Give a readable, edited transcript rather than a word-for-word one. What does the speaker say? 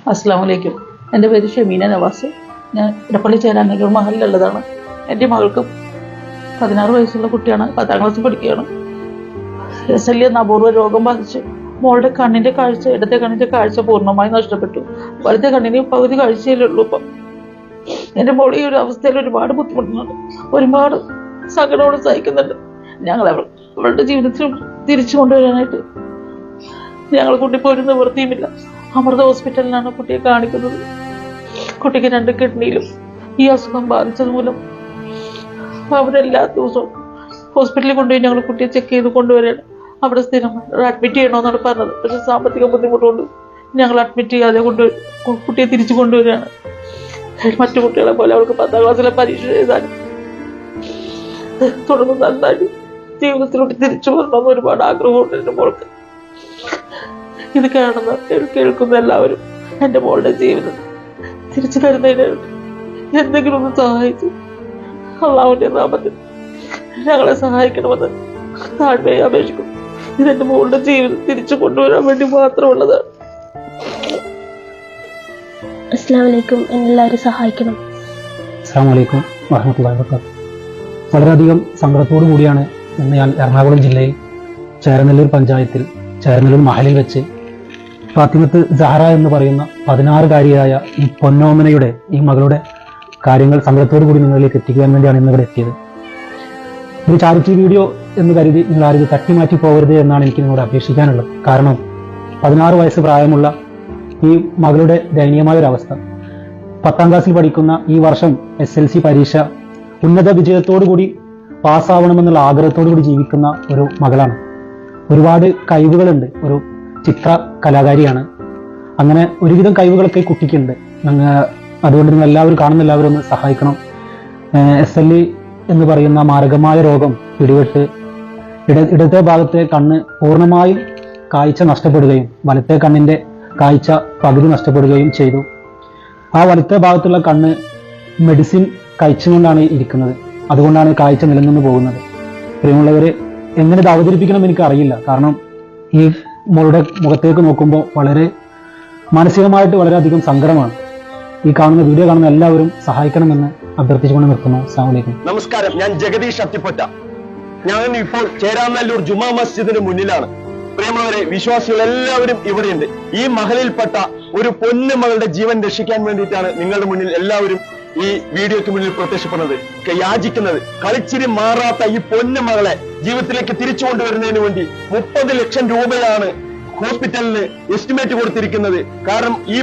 അസ്സലാമു അലൈക്കും. എൻ്റെ പേര് ഷമീന നവാസ്. ഞാൻ ഇടപ്പള്ളി ചേരാനല്ലൂർ മഹലിലുള്ളതാണ്. എൻ്റെ മകൾക്ക് 16 വയസ്സുള്ള കുട്ടിയാണ്. 10ാം ക്ലാസ്സിൽ പഠിക്കുകയാണ്. SLE എന്ന അപൂർവ രോഗം ബാധിച്ച് മോളുടെ കണ്ണിൻ്റെ കാഴ്ച, ഇടത്തെ കണ്ണിൻ്റെ കാഴ്ച പൂർണ്ണമായി നഷ്ടപ്പെട്ടു. വലത്തെ കണ്ണിന് പകുതി കാഴ്ചയിലേ ഉള്ളൂ. ഇപ്പം എൻ്റെ മോൾ ഈ ഒരു അവസ്ഥയിൽ ഒരുപാട് ബുദ്ധിമുട്ടുന്നുണ്ട്, ഒരുപാട് സങ്കടോട് സഹിക്കുന്നുണ്ട്. ഞങ്ങൾ അവളുടെ ജീവിതത്തിൽ തിരിച്ചു കൊണ്ടുവരാനായിട്ട് ഞങ്ങൾ കുട്ടിപ്പോൾ ഒരു നിവൃത്തിയുമില്ല. അമൃത ഹോസ്പിറ്റലിലാണ് കുട്ടിയെ കാണിക്കുന്നത്. കുട്ടിക്ക് 2 കിഡ്നിയിലും ഈ അസുഖം ബാധിച്ചത് മൂലം അവരെല്ലാ ദിവസവും ഹോസ്പിറ്റലിൽ കൊണ്ടുപോയി ഞങ്ങൾ കുട്ടിയെ ചെക്ക് ചെയ്ത് കൊണ്ടുവരികയാണ്. അവിടെ സ്ഥിരം അഡ്മിറ്റ് ചെയ്യണമെന്നാണ് പറഞ്ഞത്. പക്ഷെ സാമ്പത്തിക ബുദ്ധിമുട്ടുകൊണ്ട് ഞങ്ങൾ അഡ്മിറ്റ് ചെയ്യാതെ കുട്ടിയെ തിരിച്ചു കൊണ്ടുവരികയാണ്. മറ്റു കുട്ടികളെ പോലെ അവൾക്ക് 10ാം ക്ലാസ്സിലെ പരീക്ഷ എഴുതാനും തുടർന്ന് നന്നായിട്ട് ജീവിതത്തിലോട്ട് തിരിച്ചു വരണമെന്ന് ഒരുപാട് ആഗ്രഹമുണ്ട് എൻ്റെ മോൾക്ക്. ഇത് കാണുന്ന കേൾക്കുന്ന എല്ലാവരും എൻ്റെ മോളുടെ ജീവിതം തിരിച്ചു തരുന്നതിന് എന്തെങ്കിലും ഒന്ന് സഹായിച്ചു അള്ളാഹുവിൻ്റെ നാമത്തിൽ ഞങ്ങളെ സഹായിക്കണമെന്ന് താഴ്മയെ അപേക്ഷിക്കും. ഇതെൻ്റെ മോളുടെ ജീവിതം തിരിച്ചു കൊണ്ടുവരാൻ വേണ്ടി മാത്രമുള്ളതാണ്. അസ്സലാമു അലൈക്കും. എല്ലാവരും സഹായിക്കണം. അസ്സലാമു അലൈക്കും വറഹ്മത്തുള്ളാഹി വബറകാതുഹു. വളരെയധികം സങ്കടത്തോടു കൂടിയാണ് ഇന്ന് ഞാൻ എറണാകുളം ജില്ലയിൽ ചേരനെല്ലൂർ പഞ്ചായത്തിൽ ചേരനെല്ലൂർ മഹലിൽ വെച്ച് ഫാത്തിമത്ത് സഹറ എന്ന് പറയുന്ന 16-കാരിയായ ഈ പൊന്നോമനയുടെ ഈ മകളുടെ കാര്യങ്ങൾ സങ്കടത്തോടു കൂടി നിങ്ങളിലേക്ക് എത്തിക്കുവാൻ വേണ്ടിയാണ് ഇന്നിവിടെ എത്തിയത്. ഒരു ചാരിറ്റി വീഡിയോ എന്ന് കരുതി നിങ്ങൾ ആരും തട്ടിമാറ്റി പോകരുത് എന്നാണ് എനിക്ക് നിങ്ങളോട് അപേക്ഷിക്കാനുള്ളത്. കാരണം 16 വയസ്സ് പ്രായമുള്ള ഈ മകളുടെ ദയനീയമായ ഒരു അവസ്ഥ, 10ാം ക്ലാസ്സിൽ പഠിക്കുന്ന ഈ വർഷം SLC പരീക്ഷ ഉന്നത വിജയത്തോടു കൂടി പാസ്സാവണമെന്നുള്ള ആഗ്രഹത്തോടു കൂടി ജീവിക്കുന്ന ഒരു മകളാണ്. ഒരുപാട് കഴിവുകളുണ്ട്. ഒരു ചിത്ര കലാകാരിയാണ്. അങ്ങനെ ഒരുവിധം കഴിവുകളൊക്കെ കുട്ടിക്കുണ്ട്. അതുകൊണ്ട് നിങ്ങൾ എല്ലാവരും കാണുന്ന എല്ലാവരും ഒന്ന് സഹായിക്കണം. SLE എന്ന് പറയുന്ന മാരകമായ രോഗം പിടിപെട്ട് ഇടത്തെ ഭാഗത്തെ കണ്ണ് പൂർണ്ണമായും കാഴ്ച നഷ്ടപ്പെടുകയും വലത്തെ കണ്ണിൻ്റെ കാഴ്ച പകുതി നഷ്ടപ്പെടുകയും ചെയ്തു. ആ വലത്തെ ഭാഗത്തുള്ള കണ്ണ് മെഡിസിൻ കഴിച്ചുകൊണ്ടാണ് ഇരിക്കുന്നത്. അതുകൊണ്ടാണ് കാഴ്ച നിലനിന്ന് പോകുന്നത്. പ്രിയമുള്ളവരെ, എങ്ങനെ ഇത് അവതരിപ്പിക്കണം എനിക്ക് അറിയില്ല. കാരണം ഈ മോളുടെ മുഖത്തേക്ക് നോക്കുമ്പോൾ വളരെ മാനസികമായിട്ട് വളരെയധികം സങ്കടമാണ്. ഈ കാണുന്ന വീഡിയോ കാണുന്ന എല്ലാവരും സഹായിക്കണമെന്ന് അഭ്യർത്ഥിച്ചുകൊണ്ട് നിർത്തുന്നു. അസ്സലാമു അലൈക്കും. നമസ്കാരം, ഞാൻ ജഗദീഷ് അത്തിപ്പൊറ്റ. ഞാൻ ഇപ്പോൾ ചേരാനല്ലൂർ ജുമാ മസ്ജിദിന് മുന്നിലാണ്. പ്രിയമുള്ളവരെ, വിശ്വാസികൾ എല്ലാവരും ഇവിടെയുണ്ട്. ഈ മഹലിൽപ്പെട്ട ഒരു പൊന്നു മകളുടെ ജീവൻ രക്ഷിക്കാൻ വേണ്ടിയിട്ടാണ് നിങ്ങളുടെ മുന്നിൽ എല്ലാവരും ഈ വീഡിയോയ്ക്ക് മുന്നിൽ പ്രത്യക്ഷപ്പെടുന്നത്, യാചിക്കുന്നത്. കളിച്ചിരി മാറാത്ത ഈ പൊന്നു മകളെ ജീവിതത്തിലേക്ക് തിരിച്ചു കൊണ്ടുവരുന്നതിന് വേണ്ടി 30 ലക്ഷം രൂപയാണ് ഹോസ്പിറ്റലിന് എസ്റ്റിമേറ്റ് കൊടുത്തിരിക്കുന്നത്. കാരണം ഈ